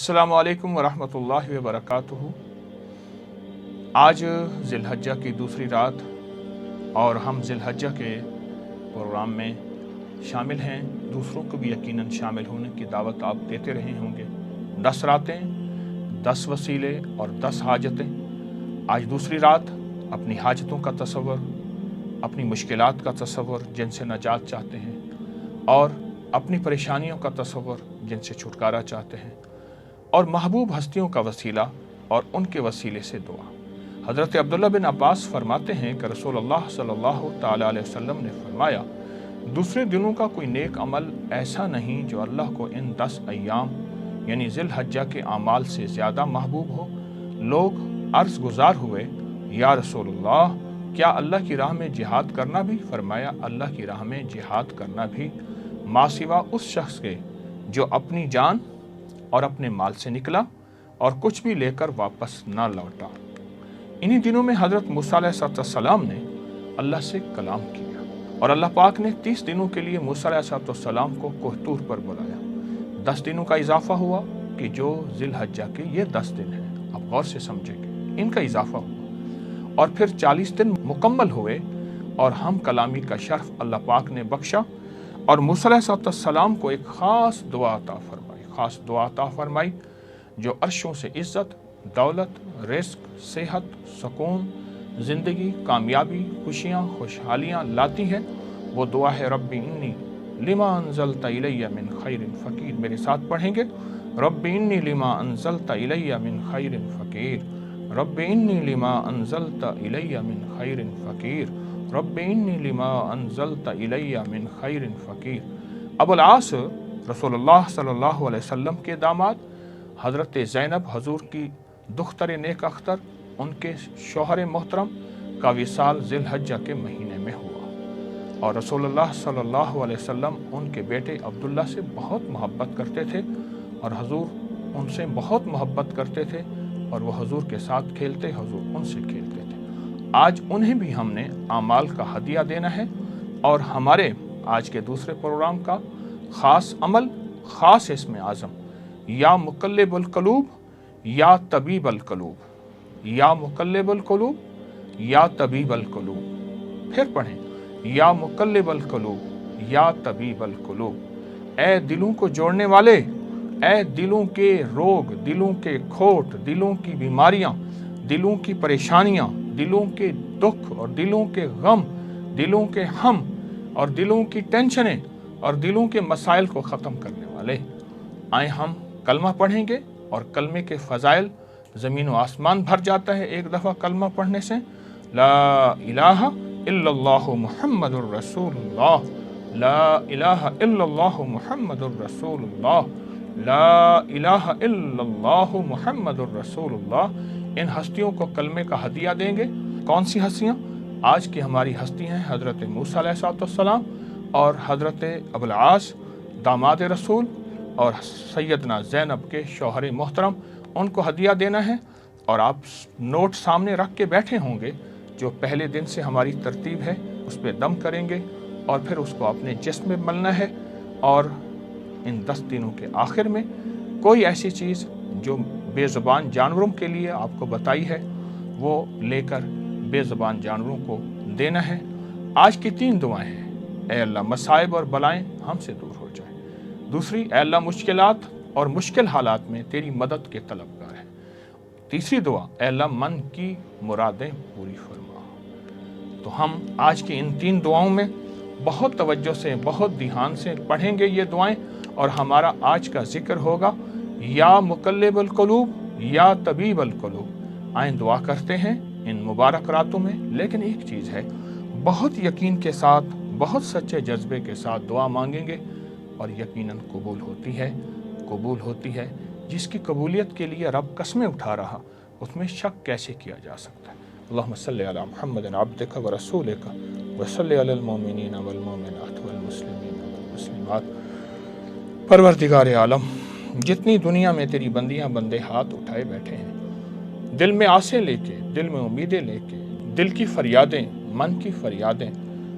अस्सलामु अलैकुम वरहमतुल्लाहि वबरकातुहू। आज ज़िलहज्जा की दूसरी रात और हम ज़िलहज्जा के प्रोग्राम में शामिल हैं। दूसरों को भी यकीनन शामिल होने की दावत आप देते रहे होंगे। 10 रातें, 10 वसीले और 10 हाजतें। आज दूसरी रात अपनी हाजतों का तसव्वुर, अपनी मुश्किलात का तसव्वुर जिनसे नजात चाहते हैं, और अपनी परेशानियों का तसव्वुर जिनसे छुटकारा चाहते हैं, और महबूब हस्तियों का वसीला और उनके वसीले से दुआ। हज़रत अब्दुल्ला बिन अब्बास फरमाते हैं कि रसूलुल्लाह सल्लल्लाहु तआला अलैहि वसल्लम ने फरमाया, दूसरे दिनों का कोई नेक अमल ऐसा नहीं जो अल्लाह को इन 10 अय्याम यानी ज़िलहज्जा के आमाल से ज़्यादा महबूब हो। लोग अर्ज़ गुज़ार हुए, या रसूलुल्लाह, क्या अल्लाह की राह में जिहाद करना भी? फरमाया, अल्लाह की राह में जिहाद करना भी, मासिवा उस शख्स के जो अपनी जान और अपने माल से निकला और कुछ भी लेकर वापस ना लौटा। इन्हीं दिनों में हज़रत मूसा अलैहिस्सलाम ने अल्लाह से कलाम किया और अल्लाह पाक ने 30 दिनों के लिए मूसा अलैहिस्सलाम को कोह तूर पर बुलाया। 10 दिनों का इजाफा हुआ कि जो ज़िलहज्जा के ये 10 दिन हैं, आप गौर से समझेंगे, इनका इजाफा हुआ और फिर 40 दिन मुकम्मल हुए और हम कलामी का शर्फ अल्लाह पाक ने बख्शा और मूसा अलैहिस्सलाम को एक ख़ास दुआ अता फरमाई जो अर्शों से इज़्ज़त, दौलत, रिस्क, सेहत, सुकून, ज़िंदगी, कामयाबी, खुशियाँ, खुशहालियाँ लाती है। वो दुआ है, रब्बी इन्नी लिमा अंज़लता इलैया मिन खैरिन फ़कीर। मेरे साथ पढ़ेंगे, रब्बी इन्नी लिमा अंज़लता इलैया मिन खैरिन फ़कीर, रब्बी इन्नी लिमा अंज़लता इलैया मिन खैरिन फ़कीर, रब्बी इन्नी लिमा अंज़लता इलैया मिन खैरिन फ़कीर। अबुल आस रसूलुल्लाह सल्लल्लाहु अलैहि वसल्लम के दामाद हज़रत ज़ैनब हजूर की दुख्तर नेक अख्तर, उनके शौहर मोहतरम का विसाल ज़िलहज्जा के महीने में हुआ और रसूलुल्लाह सल्लल्लाहु अलैहि वसल्लम उनके बेटे अब्दुल्ला से बहुत मोहब्बत करते थे और हजूर उनसे बहुत मोहब्बत करते थे और वह हजूर के साथ खेलते, हजूर उनसे खेलते थे। आज उन्हें भी हमने आमाल का हदिया देना है और हमारे आज के दूसरे प्रोग्राम का ख़ास अमल, ख़ास इसमें आज़म, या मुक़ल्लिबुल क़ुलूब या तबीबुल क़ुलूब, या मुक़ल्लिबुल क़ुलूब या तबीबुल क़ुलूब। फिर पढ़ें, या मुक़ल्लिबुल क़ुलूब या तबीबुल क़ुलूब। ए दिलों को जोड़ने वाले, ए दिलों के रोग, दिलों के खोट, दिलों की बीमारियां, दिलों की परेशानियां, दिलों के दुख और दिलों के गम, दिलों के हम और दिलों की टेंशनें और दिलों के मसाइल को ख़त्म करने वाले। आए हम कलमा पढ़ेंगे और कलमे के फ़ज़ाइल ज़मीन व आसमान भर जाता है एक दफ़ा कलमा पढ़ने से। ला इलाहा इल्लल्लाहु मुहम्मदुर रसूलुल्लाह, ला इलाहा इल्लल्लाहु मुहम्मदुर रसूलुल्लाह, ला इलाहा इल्लल्लाहु मुहम्मदुर रसूलुल्लाह। इन हस्तियों को कलमे का हदिया देंगे। कौन सी हस्तियाँ? आज की हमारी हस्तियाँ हैं हज़रत मूसा अलैहिस्सलाम और हज़रत अबुल आस दामाद रसूल और सैयदना ज़ैनब के शौहर मोहतरम, उनको हदिया देना है। और आप नोट सामने रख के बैठे होंगे, जो पहले दिन से हमारी तरतीब है उस पर दम करेंगे और फिर उसको अपने जिस्म में मलना है और इन 10 दिनों के आखिर में कोई ऐसी चीज़ जो बेज़ुबान जानवरों के लिए आपको बताई है वो लेकर बेज़ुबान जानवरों को देना है। आज की 3 दुआएं हैं। ऐ अल्लाह, मसाइब और बलाएं हमसे दूर हो जाए। दूसरी, ऐ अल्लाह, मुश्किलात और मुश्किल हालात में तेरी मदद के तलबगार है। तीसरी दुआ, ऐ अल्लाह, मन की मुरादें पूरी फरमा। तो हम आज की इन 3 दुआओं में बहुत तवज्जो से, बहुत ध्यान से पढ़ेंगे ये दुआएं और हमारा आज का जिक्र होगा, या मुक़ल्लिबुल क़ुलूब या तबीबुल क़ुलूब। आए दुआ करते हैं इन मुबारक रातों में। लेकिन एक चीज़ है, बहुत यकीन के साथ, बहुत सच्चे जज्बे के साथ दुआ मांगेंगे और यकीनन कबूल होती है। जिसकी कबूलियत के लिए रब कस्में उठा रहा, उसमें शक कैसे किया जा सकता है। अल्लाहुम्मा सल्लि अला मुहम्मदिन अब्दिका व रसूलिका व सल्लि अलल मोमिनीन वल मोमिनात वल मुस्लिमीन वल मुस्लिमात। परवरदिगार आलम, जितनी दुनिया में तेरी बंदियां बंदे हाथ उठाए बैठे हैं, दिल में आसें लेके, दिल में उम्मीदें लेके, दिल की फरियादें, मन की फरियादें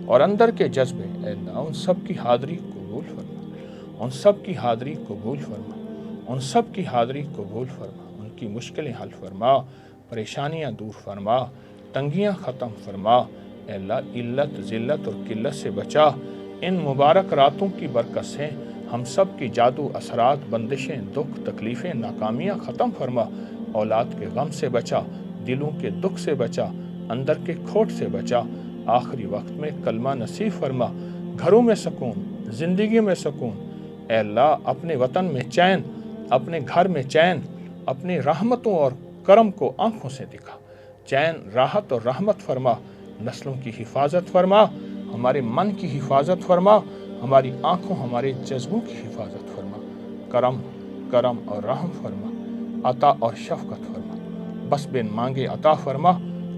और अंदर के जज्बे, ऐ अल्लाह, उन सब की हाज़री कबूल फरमा, उन सब की हाज़री कबूल फरमा। उन सब की हाज़िरी कबूल फरमा, उनकी मुश्किलें हल फरमा, परेशानियाँ दूर फरमा, तंगियाँ ख़त्म फरमा। ऐ अल्लाह इल्लत ज़िल्लत और किल्लत से बचा। इन मुबारक रातों की बरकत से हम सब की जादू असरात, बंदिशें, दुख, तकलीफ़ें, नाकामियाँ ख़त्म फरमा। औलाद के गम से बचा, दिलों के दुख से बचा, अंदर के खोट से बचा। आखिरी वक्त में कलमा नसीब फरमा, घरों में सुकून, ज़िंदगी में सुकून। ऐ अल्लाह अपने वतन में चैन, अपने घर में चैन, अपनी रहमतों और करम को आँखों से दिखा। चैन, राहत और रहमत फरमा, नस्लों की हिफाजत फरमा, हमारे मन की हिफाजत फरमा, हमारी आँखों, हमारे जज्बों की हिफाजत फरमा। करम करम और रहम फरमा, अता और शफ़क़त फरमा। बस बिन मांगे अता फरमा,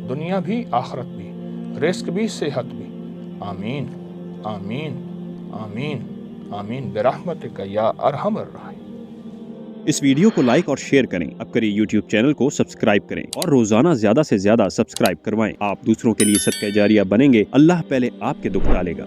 दुनिया भी आखरत भी, रिस्क भी सेहत भी। आमीन आमीन आमीन आमीन बिरहमतिक या अरहमर राहिमीन। इस वीडियो को लाइक और शेयर करें। अब करिए YouTube चैनल को सब्सक्राइब करें और रोजाना ज्यादा से ज्यादा सब्सक्राइब करवाएं। आप दूसरों के लिए सदका जारिया बनेंगे। अल्लाह पहले आपके दुख टालेगा।